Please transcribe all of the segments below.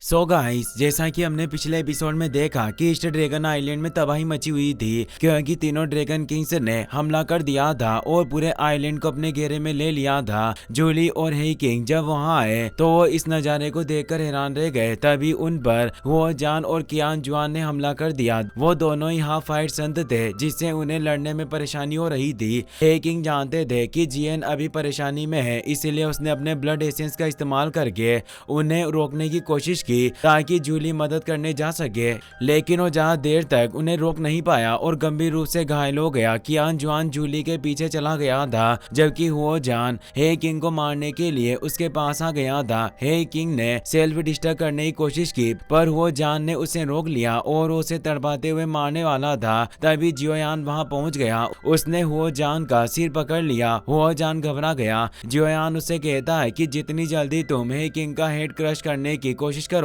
So guys, जैसा कि हमने पिछले एपिसोड में देखा कि ईस्ट ड्रैगन आइलैंड में तबाही मची हुई थी क्योंकि तीनों ड्रैगन किंग्स ने हमला कर दिया था और पूरे आइलैंड को अपने घेरे में ले लिया था। जूली और हे किंग जब वहां आए तो वो इस नज़ारे को देखकर हैरान रह गए। तभी उन पर वो जान और कियान जुआन ने हमला कर दिया। वो दोनों ही हाफ फाइट संत थे जिससे उन्हें लड़ने में परेशानी हो रही थी। हे किंग जानते थे कि जियन अभी परेशानी में है, इसीलिए उसने अपने ब्लड एसेंस का इस्तेमाल करके उन्हें रोकने की कोशिश की ताकि जूली मदद करने जा सके, लेकिन वो ज्यादा देर तक उन्हें रोक नहीं पाया और गंभीर रूप से घायल हो गया। कियान जुआन जूली के पीछे चला गया था जबकि हुओ जान हे किंग को मारने के लिए उसके पास आ गया था। हे किंग ने सेल्फ डिस्ट्रक्ट करने की कोशिश की पर हुओ जान ने उसे रोक लिया और उसे तड़पाते हुए मारने वाला था। तभी जियोयान वहां पहुंच गया। उसने हुओ जान का सिर पकड़ लिया। हुओ जान घबरा गया। जियोयान उससे कहता है कि जितनी जल्दी तुम हे किंग का हेड क्रश करने की कोशिश करोगे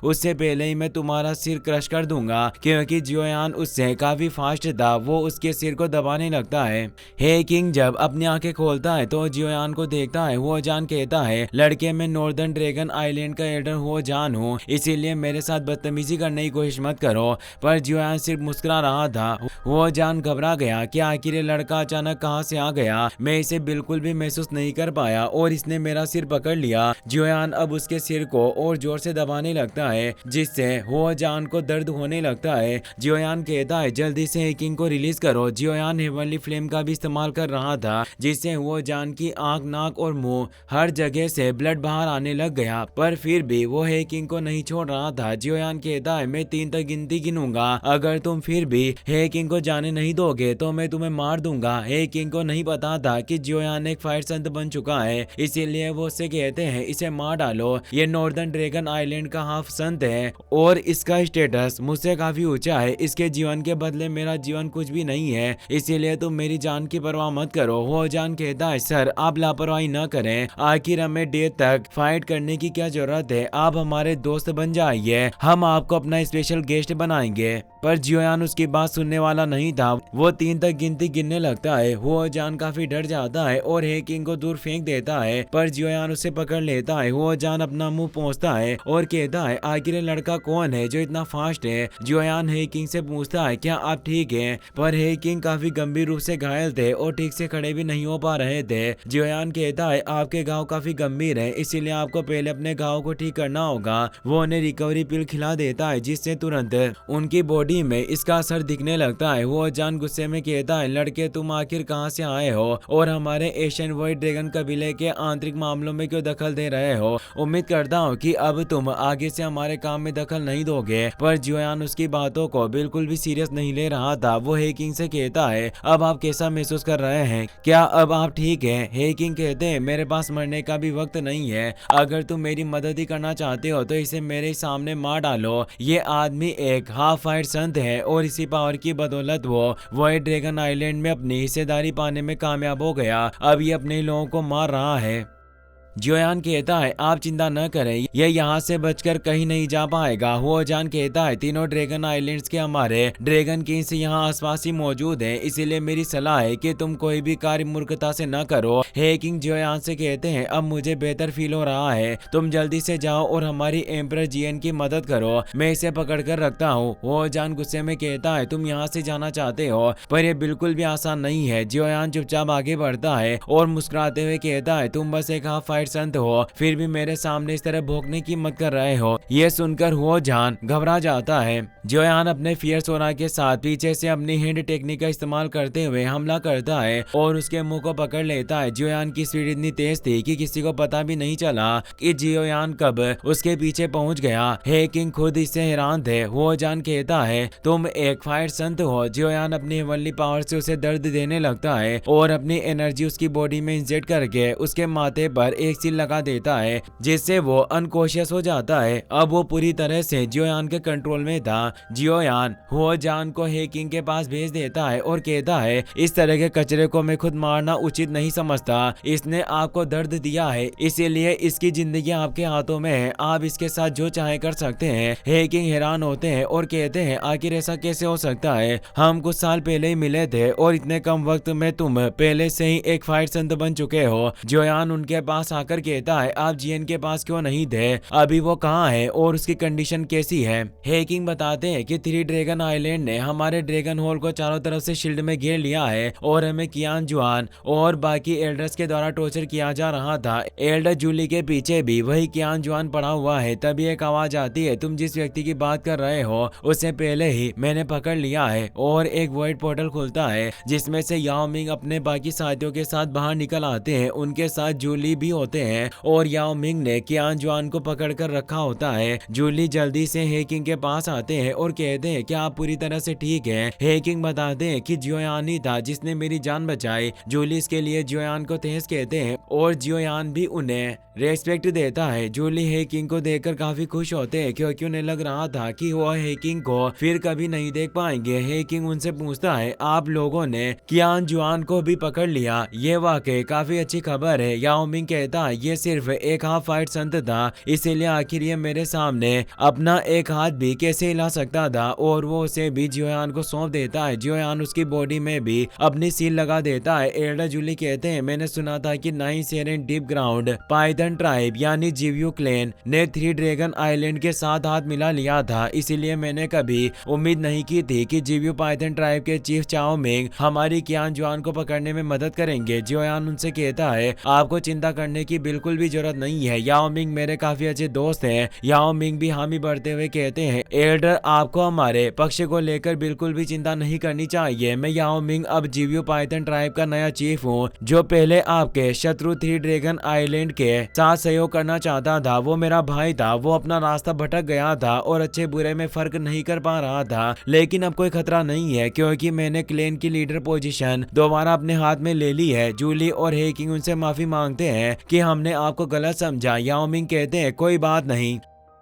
उससे पहले ही मैं तुम्हारा सिर क्रश कर दूंगा। क्योंकि जियोयान उससे काफी फास्ट था, वो उसके सिर को दबाने लगता है। हे किंग जब अपनी आंखें खोलता है तो जियोयान को देखता है। हुओ जान कहता है, लड़के मैं नॉर्दर्न ड्रैगन आइलैंड का एल्डर हुओ जान हूँ, इसीलिए मेरे साथ बदतमीजी करने की कोशिश मत करो। पर जियोयान सिर्फ मुस्कुरा रहा था। हुओ जान घबरा गया कि आखिर ये लड़का अचानक कहाँ से आ गया। मैं इसे बिल्कुल भी महसूस नहीं कर पाया और इसने मेरा सिर पकड़ लिया। जियोयान अब उसके सिर को और जोर से दबाने लगता है जिससे हुओ जान को दर्द होने लगता है। जियोयान कहता है, जल्दी से हे किंग को रिलीज करो। जियोयान हेवनली फ्लेम का भी इस्तेमाल कर रहा था जिससे हुओ जान की आंख, नाक और मुंह हर जगह से ब्लड बाहर आने लग गया, पर फिर भी वो हे किंग को नहीं छोड़ रहा था। जियोयान कहता है, मैं 3 तक गिनती गिनूंगा, अगर तुम फिर भी हे किंग को जाने नहीं दोगे तो मैं तुम्हें मार दूंगा। हे किंग को नहीं पता था कि जियोयान एक फायर संत बन चुका है, इसीलिए वो उससे कहते हैं, इसे मार डालो। ये नॉर्दर्न ड्रैगन आइलैंड का हाफ संत है और इसका स्टेटस मुझसे काफी ऊंचा है। इसके जीवन के बदले मेरा जीवन कुछ भी नहीं है, इसीलिए तुम मेरी जान की परवाह मत करो। वो जान कहता है, सर आप लापरवाही न करें, आखिर हमें डेथ तक फाइट करने की क्या जरूरत है। आप हमारे दोस्त बन जाइए, हम आपको अपना स्पेशल गेस्ट बनाएंगे। पर जियोयान उसकी बात सुनने वाला नहीं था। वो 3 तक गिनती गिनने लगता है। वो जान काफी डर जाता है और हे किंग को दूर फेंक देता है, पर जियोयान उसे पकड़ लेता है। वो जान अपना मुंह पहुंचता है और कहता है, आखिर ये लड़का कौन है जो इतना फास्ट है। जियोयान हे किंग से पूछता है, क्या आप ठीक हैं? पर हे किंग काफी गंभीर रूप से घायल थे और ठीक से खड़े भी नहीं हो पा रहे थे। जियोयान कहता है, आपके घाव काफी गंभीर है, इसीलिए आपको पहले अपने घाव को ठीक करना होगा। वो उन्हें रिकवरी पिल खिला देता है जिससे तुरंत उनकी बॉडी में इसका असर दिखने लगता है। वो जान गुस्से में कहता है, लड़के तुम आखिर कहां से आए हो और हमारे एशियन व्हाइट ड्रैगन कबीले के आंतरिक मामलों में क्यों दखल दे रहे हो? उम्मीद करता हूं कि अब तुम आगे से हमारे काम में दखल नहीं दोगे। पर जियोयान उसकी बातों को बिल्कुल भी सीरियस नहीं ले रहा था। वो हे किंग से कहता है, अब आप कैसा महसूस कर रहे हैं? क्या अब आप ठीक है? हे किंग कहते हैं, मेरे पास मरने का भी वक्त नहीं है, अगर तुम मेरी मदद ही करना चाहते हो तो इसे मेरे सामने मार डालो। ये आदमी एक हाफ फाइट संत है और इसी पावर की बदौलत वो व्हाइट ड्रैगन आइलैंड में अपनी हिस्सेदारी पाने में कामयाब हो गया। अब ये अपने लोगों को मार रहा है। जियोयान कहता है, आप चिंता न करें, यह यहाँ से बचकर कहीं नहीं जा पाएगा। हुओ जान कहता है, तीनों ड्रैगन आइलैंड्स के हमारे ड्रैगन किंग्स यहाँ आसपास ही मौजूद हैं, इसीलिए मेरी सलाह है कि तुम कोई भी कार्य मूर्खता से न करो। हे किंग जियोयान से कहते हैं, अब मुझे बेहतर फील हो रहा है, तुम जल्दी से जाओ और हमारी एम्परर जियन की मदद करो, मैं इसे पकड़ कर रखता हूँ। हुओ जान गुस्से में कहता है, तुम यहाँ से जाना चाहते हो पर यह बिल्कुल भी आसान नहीं है। जियोयान चुपचाप आगे बढ़ता है और मुस्कुराते हुए कहता है, तुम बस एक हाफ फाइट संत हो, फिर भी मेरे सामने इस तरह भौंकने की मत कर रहे हो। ये सुनकर हुओ जान घबरा जाता है। जियोयान अपने फियर सोना के साथ पीछे से अपनी हैंड टेक्निक का इस्तेमाल करते हुए हमला करता है और उसके मुंह को पकड़ लेता है। जियोयान की स्पीड इतनी तेज थी कि किसी को पता भी नहीं चला कि जियोयान कब उसके पीछे पहुंच गया। हे किंग खुद इससे हैरान थे। हुओ जान कहता है, तुम एक फायर संत हो। जियोयान अपनी हेवनली पावर से उसे दर्द देने लगता है और अपनी एनर्जी उसकी बॉडी में इंजेक्ट करके उसके माथे पर एक सील लगा देता है जिससे वो अनकॉन्शियस हो जाता है। अब वो पूरी तरह से जियोयान के कंट्रोल में था। जियोयान हुओ जान को हे किंग के पास भेज देता है और कहता है, इस तरह के कचरे को मैं खुद मारना उचित नहीं समझता, इसने आपको दर्द दिया है, इसीलिए इसकी जिंदगी आपके हाथों में है, आप इसके साथ जो चाहे कर सकते हैं। हे किंग हैरान होते हैं और कहते हैं, आखिर ऐसा कैसे हो सकता है? हम कुछ साल पहले ही मिले थे और इतने कम वक्त में तुम पहले से ही एक फाइट संत बन चुके हो। जियोयान उनके पास दिखाकर कहता है आप जियन के पास क्यों नहीं थे, अभी वो कहाँ है और उसकी कंडीशन कैसी है। हे किंग बताते हैं कि थ्री ड्रैगन आइलैंड ने हमारे ड्रैगन होल को चारों तरफ से शील्ड में घेर लिया है और हमें कियान जुआन और बाकी एल्डर्स के द्वारा टॉर्चर किया जा रहा था। एल्डर जूली के पीछे भी वही कियान जुआन पड़ा हुआ है। तभी एक आवाज आती है तुम जिस व्यक्ति की बात कर रहे हो उससे पहले ही मैंने पकड़ लिया है और एक वॉइड पोर्टल खुलता है जिसमें से याओ मिंग अपने बाकी साथियों के साथ बाहर निकल आते हैं। उनके साथ जूली भी होते हैं और याओ मिंग ने कियान जुआन को पकड़ कर रखा होता है। जूली जल्दी से हे किंग के पास आते हैं और कहते हैं कि आप पूरी तरह से ठीक हैं। हे किंग बताते हैं कि जियोयान ही था जिसने मेरी जान बचाई। जूली इसके लिए जियोयान को तेज कहते हैं और जियोयान भी उन्हें रेस्पेक्ट देता है। जूली हे किंग को देखकर काफी खुश होते हैं क्योंकि उन्हें लग रहा था कि वो हे किंग को फिर कभी नहीं देख पाएंगे। हे किंग उनसे पूछता है आप लोगों ने कियान जुआन को भी पकड़ लिया, ये वाकई काफी अच्छी खबर है। याओ मिंग कहता है ये सिर्फ एक हाफ फाइट संत था, इसीलिए आखिर ये मेरे सामने अपना एक हाथ भी कैसे हिला सकता था और वो उसे भी जियोयान को सौंप देता है। जियोयान उसकी बॉडी में भी अपनी सील लगा देता है। एल्डर जूली कहते हैं मैंने सुना था कि 9 सेरेन डीप ग्राउंड पाइथन ट्राइब यानी जिव्यू क्लैन ने थ्री ड्रैगन आइलैंड के साथ हाथ मिला लिया था, इसीलिए मैंने कभी उम्मीद नहीं की थी कि जिव्यू पाइथन ट्राइब के चीफ चाओ मिंग हमारी कियान जुआन को पकड़ने में मदद करेंगे। जियोयान उनसे कहता है आपको चिंता करने की बिल्कुल भी जरूरत नहीं है, याओ मिंग मेरे काफी अच्छे दोस्त हैं। याओ मिंग भी हामी बढ़ते हुए कहते हैं एल्डर आपको हमारे पक्ष को लेकर बिल्कुल भी चिंता नहीं करनी चाहिए। मैं याओ मिंग अब जिव्यू पाइथन ट्राइब का नया चीफ हूँ। जो पहले आपके शत्रु थ्री ड्रैगन आइलैंड के साथ सहयोग करना चाहता था वो मेरा भाई था, वो अपना रास्ता भटक गया था और अच्छे बुरे में फर्क नहीं कर पा रहा था, लेकिन अब कोई खतरा नहीं है क्योंकि मैंने क्लैन की लीडर पोजीशन दोबारा अपने हाथ में ले ली है। जूली और हे किंग उनसे माफी मांगते हैं कि हमने आपको गलत समझा। याओ मिंग कहते हैं कोई बात नहीं।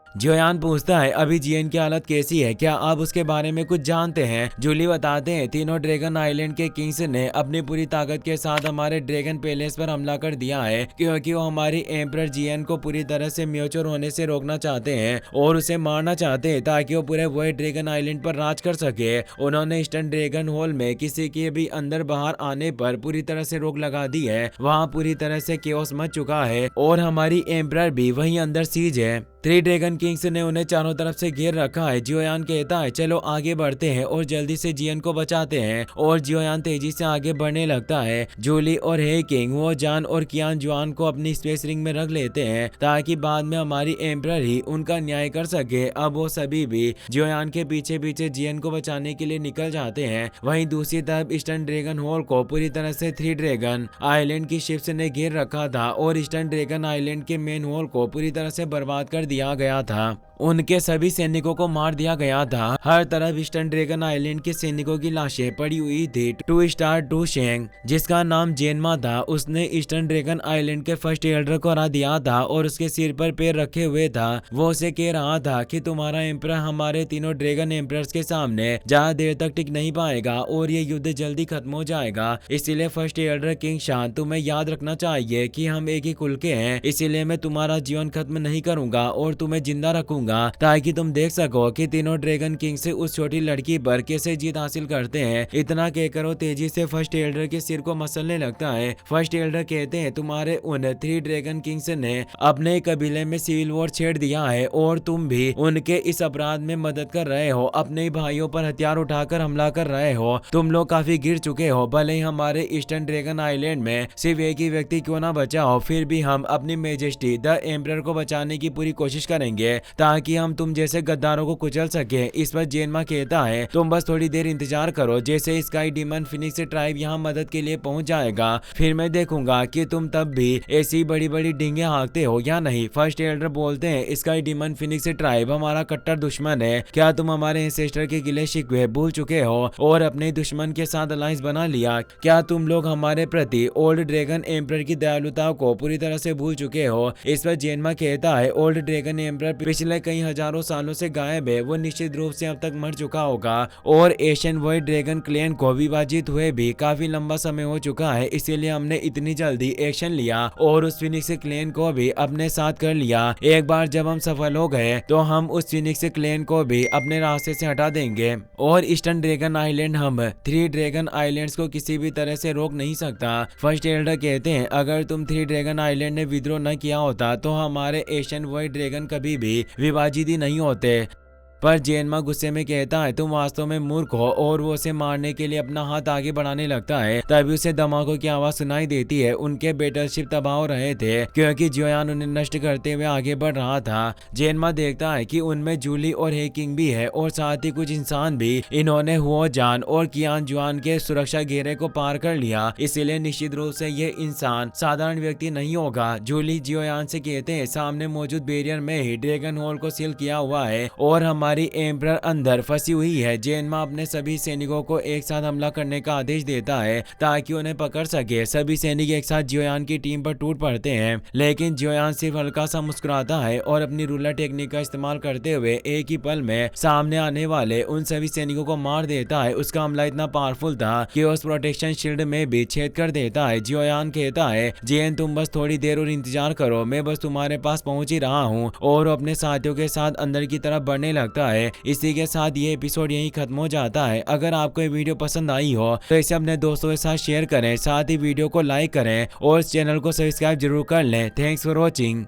जियोयान पूछता है अभी जियन की हालत कैसी है, क्या आप उसके बारे में कुछ जानते हैं। जूली बताते हैं तीनों ड्रैगन आइलैंड के किंग्स ने अपनी पूरी ताकत के साथ हमारे ड्रैगन पैलेस पर हमला कर दिया है क्योंकि वो हमारी एम्परर जियन को पूरी तरह से म्यूचर होने से रोकना चाहते हैं और उसे मारना चाहते हैं ताकि वो पूरे वाइड ड्रैगन आइलैंड पर राज कर सके। उन्होंने ईस्टर्न ड्रैगन होल में किसी के भी अंदर बाहर आने पर पूरी तरह से रोक लगा दी है। वहाँ पूरी तरह से केओस मच चुका है और हमारी एम्परर भी वहीं अंदर सीज है। थ्री ड्रैगन किंग्स ने उन्हें चारों तरफ से घेर रखा है। जियोयान कहता है चलो आगे बढ़ते हैं और जल्दी से जियन को बचाते हैं और जियोयान तेजी से आगे बढ़ने लगता है। जूली और हे किंग वो जान और कियान जुआन को अपनी स्पेस रिंग में रख लेते हैं ताकि बाद में हमारी एम्परर ही उनका न्याय कर सके। अब वो सभी भी जियोयान के पीछे पीछे जियन को बचाने के लिए निकल जाते हैं। वहीं दूसरी तरफ ईस्टर्न ड्रैगन होल को पूरी तरह से थ्री ड्रैगन आइलैंड की शिप्स ने घेर रखा था और ईस्टर्न ड्रैगन आइलैंड के मेन होल को पूरी तरह से बर्बाद कर दिया गया था। उनके सभी सैनिकों को मार दिया गया था। हर तरफ ईस्टर्न ड्रैगन आइलैंड के सैनिकों की लाशें पड़ी हुई थी। 2 स्टार डू शेंग जिसका नाम जेनमा था उसने ईस्टर्न ड्रैगन आइलैंड के फर्स्ट एल्डर को हरा दिया था और उसके सिर पर पैर रखे हुए था। वो उसे कह रहा था कि तुम्हारा एम्परर हमारे तीनों ड्रैगन एम्परर्स के सामने ज्यादा देर तक टिक नहीं पाएगा और ये युद्ध जल्दी खत्म हो जाएगा। इसीलिए फर्स्ट एल्डर किंग शान तुम्हें याद रखना चाहिए कि हम एक ही कुल के हैं, इसीलिए मैं तुम्हारा जीवन खत्म नहीं करूंगा और तुम्हें जिंदा रखूंगा ताकि तुम देख सको कि तीनों ड्रैगन किंग से उस छोटी लड़की पर कैसे जीत हासिल करते हैं। इतना कहकर वो तेजी से फर्स्ट एल्डर के सिर को मसलने लगता है। फर्स्ट एल्डर कहते हैं तुम्हारे उन थ्री ड्रैगन किंग्स ने अपने कबीले में सिविल वॉर छेड़ दिया है और तुम भी उनके इस अपराध में मदद कर रहे हो। अपने भाइयों पर हथियार उठाकर हमला कर रहे हो। तुम लोग काफी गिर चुके हो। भले ही हमारे ईस्टर्न ड्रैगन आइलैंड में सिर्फ एक ही व्यक्ति क्यों ना बचा हो, फिर भी हम अपनी मेजेस्टी द एम्परर को बचाने की पूरी कोशिश करेंगे ताकि हम तुम जैसे गद्दारों को कुचल सके। इस पर जेनमा कहता है तुम बस थोड़ी देर इंतजार करो, जैसे स्काई डीमन फिनिक्स ट्राइब यहाँ मदद के लिए पहुंच जाएगा फिर मैं देखूंगा कि तुम तब भी ऐसी बड़ी बड़ी डींगे हाँकते हो या नहीं। फर्स्ट एल्डर बोलते हैं स्काई डीमन फिनिक्स ट्राइब हमारा कट्टर दुश्मन है। क्या तुम हमारे एंसेस्टर के गिले शिकवे भूल चुके हो और अपने दुश्मन के साथ अलायंस बना लिया? क्या तुम लोग हमारे प्रति ओल्ड ड्रैगन एम्परर की दयालुता को पूरी तरह से भूल चुके हो? इस पर जेनमा कहता है ओल्ड ड्रैगन एम्परर पिछले कई हजारों सालों से गायब है वो निश्चित रूप से अब तक मर चुका होगा। और एशियन व्हाइट ड्रैगन क्लैन को विभाजित हुए भी काफी लंबा समय हो चुका है, इसीलिए हमने इतनी जल्दी एक्शन लिया और उस फिनिक्स क्लैन को भी अपने साथ कर लिया। एक बार जब हम सफल हो गए तो हम उस फिनिक्स क्लैन को भी अपने रास्ते से हटा देंगे और ईस्टर्न ड्रैगन आइलैंड हम 3 ड्रैगन आइलैंड्स को किसी भी तरह से रोक नहीं सकता। फर्स्ट एल्डर कहते हैं अगर तुम 3 ड्रैगन आइलैंड ने विद्रोह न किया होता तो हमारे एशियन व्हाइट ड्रैगन कभी भी विभाजित ही नहीं होते। पर जेनमा गुस्से में कहता है तुम वास्तव में मूर्ख हो और वो उसे मारने के लिए अपना हाथ आगे बढ़ाने लगता है। तभी उसे धमाकों की आवाज सुनाई देती है। उनके बैटलशिप तबाह हो रहे थे क्योंकि जियोयान उन्हें नष्ट करते हुए आगे बढ़ रहा था। जेनमा देखता है कि उनमें जूली और हेकिंग भी है और साथ ही कुछ इंसान भी। इन्होंने हुओ जान और कियान जुआन के सुरक्षा घेरे को पार कर लिया, इसीलिए निश्चित रूप से ये इंसान साधारण व्यक्ति नहीं होगा। जूली जियोयान से कहते हैं सामने मौजूद बैरियर में ही ड्रैगन होल को सील किया हुआ है और हमारी एम्परर अंदर फंसी हुई है। जेनमा अपने सभी सैनिकों को एक साथ हमला करने का आदेश देता है ताकि उन्हें पकड़ सके। सभी सैनिक एक साथ जियोयान की टीम पर टूट पड़ते हैं, लेकिन जियोयान सिर्फ हल्का सा मुस्कुराता है और अपनी रूलर टेक्निक का इस्तेमाल करते हुए एक ही पल में सामने आने वाले उन सभी सैनिकों को मार देता है। उसका हमला इतना पावरफुल था कि उस प्रोटेक्शन शील्ड में भी छेद कर देता है। जियोयान कहता है जेन तुम बस थोड़ी देर और इंतजार करो, मैं बस तुम्हारे पास पहुंच ही रहा हूँ और अपने साथियों के साथ अंदर की तरफ बढ़ने लगता है। इसी के साथ ये एपिसोड यहीं खत्म हो जाता है। अगर आपको ये वीडियो पसंद आई हो तो इसे अपने दोस्तों के साथ शेयर करें, साथ ही वीडियो को लाइक करें और इस चैनल को सब्सक्राइब जरूर कर लें। Thanks for watching.